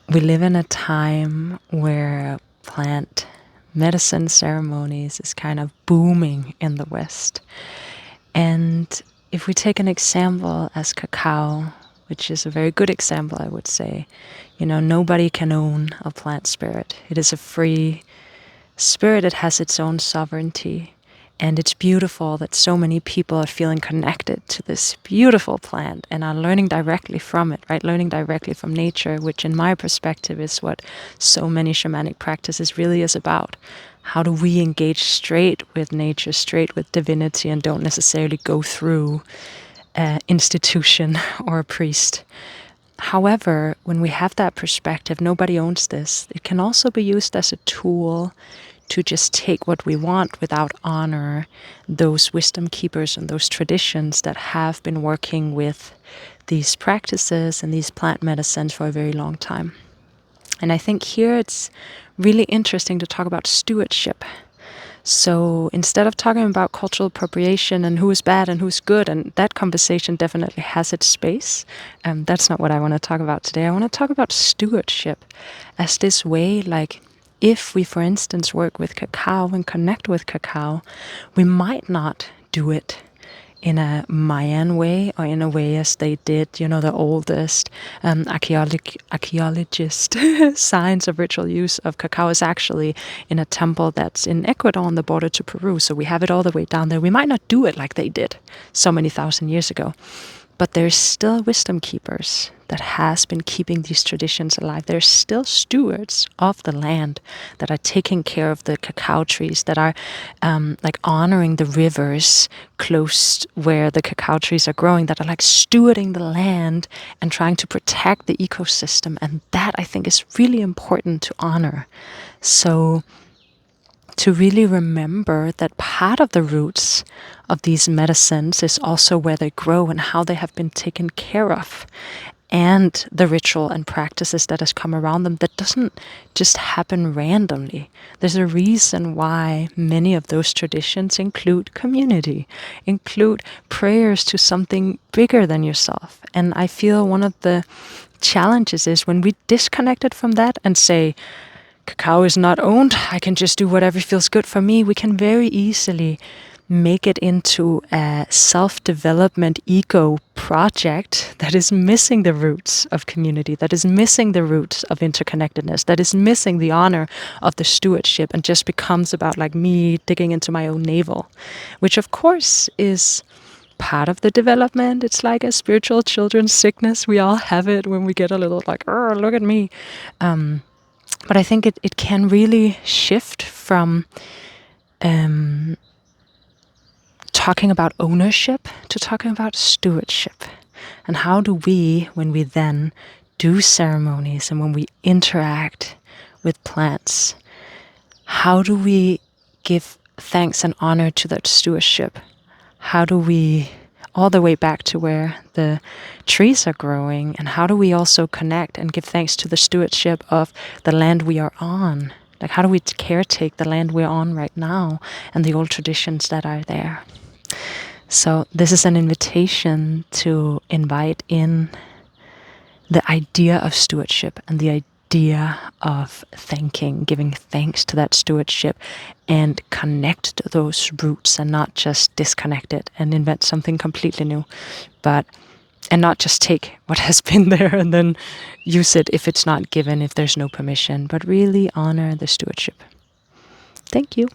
we live in a time where plant medicine ceremonies is kind of booming in the West. And if we take an example as cacao, which is a very good example, I would say, nobody can own a plant spirit. It is a free spirit. It has its own sovereignty. And it's beautiful that so many people are feeling connected to this beautiful plant and are learning directly from it, right? Learning directly from nature, which in my perspective is what so many shamanic practices really is about. How do we engage straight with nature, straight with divinity, and don't necessarily go through an institution or a priest? However, when we have that perspective, nobody owns this. It can also be used as a tool to just take what we want without honor those wisdom keepers and those traditions that have been working with these practices and these plant medicines for a very long time. And I think here it's really interesting to talk about stewardship. So instead of talking about cultural appropriation and who is bad and who's good, and that conversation definitely has its space, that's not what I want to talk about today. I want to talk about stewardship as this way, like, if we, for instance, work with cacao and connect with cacao, we might not do it in a Mayan way or in a way as they did, the oldest archaeologist signs of ritual use of cacao is actually in a temple that's in Ecuador on the border to Peru. So we have it all the way down there. We might not do it like they did so many thousand years ago, but there's still wisdom keepers that has been keeping these traditions alive. There's still stewards of the land that are taking care of the cacao trees, that are like honoring the rivers close where the cacao trees are growing, that are like stewarding the land and trying to protect the ecosystem. And that, I think, is really important to honor. So to really remember that part of the roots of these medicines is also where they grow and how they have been taken care of, and the ritual and practices that has come around them, that doesn't just happen randomly. There's a reason why many of those traditions include community, include prayers to something bigger than yourself. And I feel one of the challenges is when we disconnect it from that and say, cacao is not owned, I can just do whatever feels good for me, we can very easily make it into a self-development ego project that is missing the roots of community, that is missing the roots of interconnectedness, that is missing the honor of the stewardship, and just becomes about like me digging into my own navel, which of course is part of the development. It's like a spiritual children's sickness. We all have it when we get a little like, oh, look at me. But I think it can really shift from talking about ownership to talking about stewardship. And how do we, when we then do ceremonies and when we interact with plants, how do we give thanks and honor to that stewardship? How do we, all the way back to where the trees are growing, and how do we also connect and give thanks to the stewardship of the land we are on? Like, how do we caretake the land we're on right now and the old traditions that are there? So this is an invitation to invite in the idea of stewardship and the idea of thanking, giving thanks to that stewardship, and connect to those roots and not just disconnect it and invent something completely new, and not just take what has been there and then use it if it's not given, if there's no permission, but really honor the stewardship. Thank you.